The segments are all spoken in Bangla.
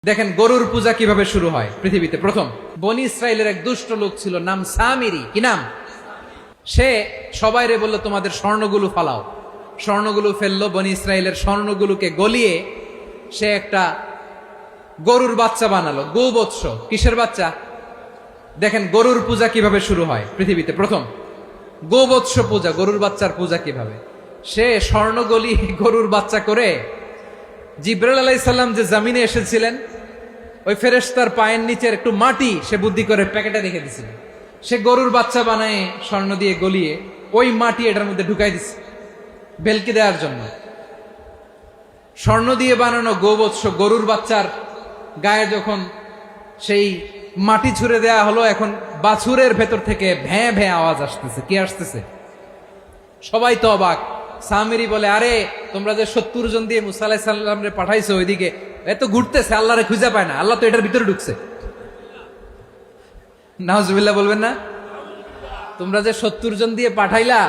দেখেন গরুর পূজা কিভাবে শুরু হয় পৃথিবীতে প্রথম। বনি ইসরায়েলের এক দুষ্ট লোক ছিল, নাম সামিরি। কি নাম? সে সবাইরে বলল তোমাদের স্বর্ণগুলো ফালাও। স্বর্ণগুলো ফেললো, বনি ইসরায়েলের স্বর্ণগুলোকে গলিয়ে সে একটা গরুর বাচ্চা বানালো। গোবৎস। কিসের বাচ্চা? দেখেন গরুর পূজা কিভাবে শুরু হয় পৃথিবীতে প্রথম। গোবৎস পূজা, গরুর বাচ্চার পূজা কিভাবে। সে স্বর্ণ গলিয়ে গরুর বাচ্চা করে জিব্রাইল আলাইহিস সালাম যে জমিনে এসেছিলেন, ওই ফেরেশতার পায়ের নিচের একটু মাটি সে বুদ্ধি করে প্যাকেটে রেখে দিছিল। সে গরুর বাচ্চা বানায় স্বর্ণ দিয়ে গলিয়ে ওই মাটি এটার মধ্যে ঢুকাই দিছে ভেলকি দেওয়ার জন্য। স্বর্ণ দিয়ে বানানো গোবৎস গরুর বাচ্চার গায়ে যখন সেই মাটি ছুঁড়ে দেয়া হলো, এখন বাছুরের ভেতর থেকে ভ্যাঁ ভ্যাঁ আওয়াজ আসতেছে। কি আসতেছে? সবাই তো অবাক। সামিরি বলে, আরে তোমরা যে 70 জন দিয়ে মুসা আলাইহিস সালাম রে পাঠাইছো ওইদিকে, এত ঘুরতেছে, আল্লাহরে খুঁজে পায় না, আল্লাহ তো এটার ভিতরে ঢুকছে। নাউজুবিল্লাহ বলবেন না? তোমরা যে 70 জন দিয়ে পাঠাইলা,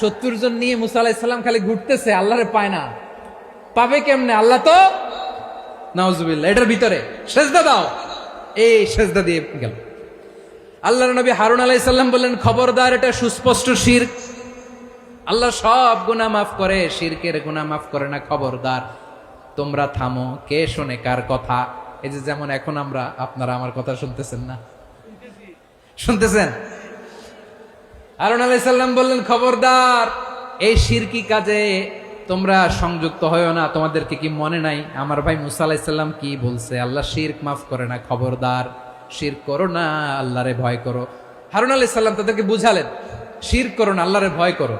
70 জন নিয়ে মুসা আলাইহিস সালাম খালি ঘুরতেছে, আল্লাহরে পায় না। পাবে কেমনে? আল্লাহ তো, নাউজুবিল্লাহ, এটার ভিতরে সেজদা দাও। এই সেজদা দিয়ে গেল। আল্লাহর নবী হারুন আলাইহিস সালাম বললেন, খবরদার, এটা সুস্পষ্ট শিরক। আল্লাহ সব গুনাহ মাফ করে, শিরকের গুনাহ মাফ করে না। খবরদার, তোমরা থামো। কে শোনে কার কথা? এই যে যেমন এখন আপনারা আমার কথা শুনতেছেন না? শুনতেছেন? হারুন আলাইহিস সালাম বললেন, খবরদার, এই শিরকি কাজে তোমরা সংযুক্ত হয়ো না। তোমাদেরকে কি মনে নাই আমার ভাই মুসা আলাইহিস সালাম কি বলছে? আল্লাহ শিরক মাফ করে না। খবরদার, শিরক করো না, আল্লাহরে ভয় করো। হারুন আলাইহিস সালাম তাদেরকে বুঝালেন, শিরক করো না, আল্লাহরে ভয় করো।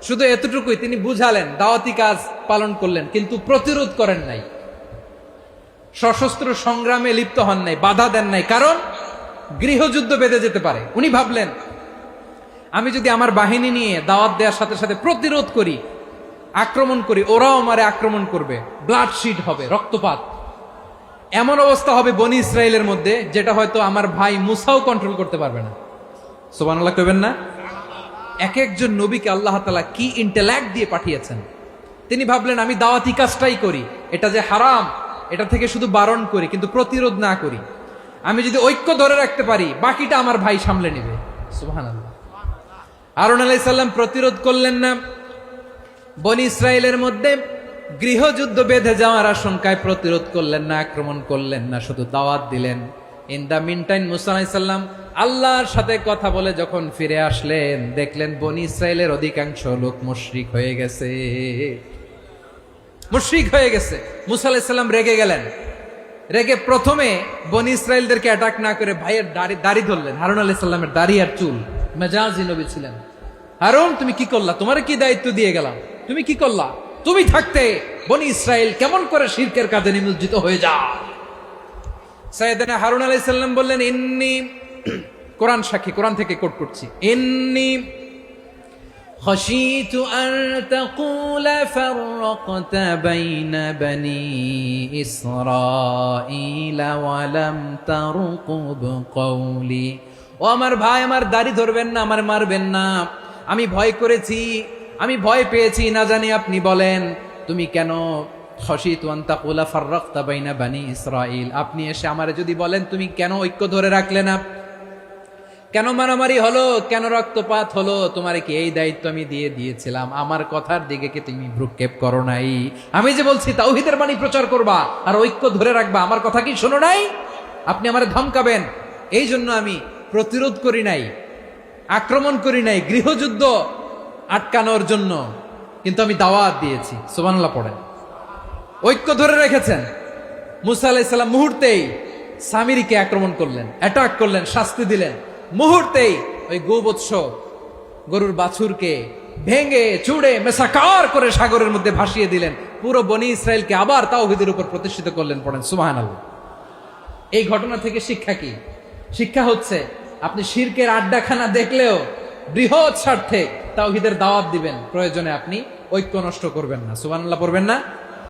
শুধু এতটুকুই তিনি বুঝালেন, দাওয়াতি কাজ পালন করলেন, কিন্তু প্রতিরোধ করেন নাই, সশস্ত্র সংগ্রামে লিপ্ত হন নাই, বাধা দেন নাই। কারণ গৃহযুদ্ধ বেঁধে যেতে পারে। উনি ভাবলেন, আমি যদি আমার বাহিনী নিয়ে দাওয়াত দেওয়ার সাথে সাথে প্রতিরোধ করি, আক্রমণ করি, ওরাও আমারে আক্রমণ করবে, ব্লাডশিট হবে, রক্তপাত। এমন অবস্থা হবে বনি ইসরায়েলের মধ্যে, যেটা হয়তো আমার ভাই মুসাও কন্ট্রোল করতে পারবে না। সুবহানাল্লাহ কইবেন না? এক একজন নবীকে আল্লাহ তাআলা কি ইন্টেলেক্ট দিয়ে পাঠিয়েছেন। তিনি ভাবলেন, আমি দাওয়াতি কাজটাই করি, এটা যে হারাম এটা থেকে শুধু বারণ করি, কিন্তু প্রতিরোধ না করি। আমি যদি ঐক্য ধরে রাখতে পারি, বাকিটা আমার ভাই সামলে নেবে। সুবহানাল্লাহ। হারুন আলাইহিস সালাম প্রতিরোধ করলেন না। বনি ইসরায়েলের মধ্যে গৃহযুদ্ধ বেঁধে যাওয়ার আশঙ্কায় প্রতিরোধ করলেন না, আক্রমণ করলেন না, শুধু দাওয়াত দিলেন। ইন দা মিন টাইম মুসা আলাইহিস সালাম আল্লাহর সাথে কথা বলে যখন ফিরে আসলেন, দেখলেন বনি ইসরায়েলের অধিকাংশ লোক মুশরিক হয়ে গেছে। মুশরিক হয়ে গেছে। মুসা আলাইহিস সালাম রেগে গেলেন। রেগে প্রথমে বনি ইসরায়েলদেরকে অ্যাটাক না করে ভাইয়ের দাড়ি ধরলেন। হারুন আলাইহিস সালামের দাড়ি আর চুল। মেজাজি নবী ছিলেন। হারুন, তুমি কি করলা? তোমার কি দায়িত্ব দিয়ে গেলাম, তুমি কি করলা? তুমি থাকতে বনি ইসরায়েল কেমন করে শিরকের কাজে নিমজ্জিত হয়ে যা। সাইয়েদনা হারুন আলাইহিস সালাম বললেন, ইন্নী, কোরআন সাক্ষী, কোরআন থেকে কোট করছি, ইন্নী খাশীতু আন তাকুলা ফাররাকতা বাইনা বনি ইসরাঈলা ওয়া লাম তারকুব কওলি। ও আমার ভাই, আমার দাড়ি ধরবেন না, আমার মারবেন না। আমি ভয় করেছি, আমি ভয় পেয়েছি, না জানি আপনি বলেন তুমি কেন খাশীতু আন তাকুলা ফাররাকতা বাইনা বনি ইসরাঈল। আপনি এসে আমারে যদি বলেন তুমি কেন ঐক্য ধরে রাখলে না, কেন মারামারি হলো, কেন রক্তপাত হলো, তোমারে কি এই দায়িত্ব আমি দিয়েছিলাম? আমার কথার দিকে কি তুমি ভ্রুক্ষেপ করো নাই? আমি যে বলছি তাওহীদের বাণী প্রচার করবা আর ঐক্য ধরে রাখবা, আমার কথা কি শোনো নাই? আপনি আমারে ধমকাবেন, এই জন্য আমি প্রতিরোধ করি নাই, আক্রমণ করি নাই, গৃহযুদ্ধ আটকানোর জন্য, কিন্তু আমি দাওয়াত দিয়েছি। সুবহানাল্লাহ পড়েন। ঐক্য ধরে রেখেছেন। মুসা আলাইহিস সালাম মুহূর্তেই সামিরিকে আক্রমণ করলেন, অ্যাটাক করলেন, শাস্তি দিলেন। মুহূর্তেই ওই গোবৎস গরুর বাছুরকে ভেঙে চুড়ে মেসাকার করে সাগরের মধ্যে ভাসিয়ে দিলেন। পুরো বনি ইসরায়েলকে আবার তাওহীদের উপর প্রতিষ্ঠিত করলেন। পড়েন সুবহানাল্লাহ। এই ঘটনা থেকে শিক্ষা কি? শিক্ষা হচ্ছে, আপনি শিরকের আড্ডাখানা দেখলেও বৃহৎ স্বার্থে তাওহীদের দাওয়াত দিবেন, প্রয়োজনে আপনি ঐক্য নষ্ট করবেন না। সুবহানাল্লাহ পড়বেন না?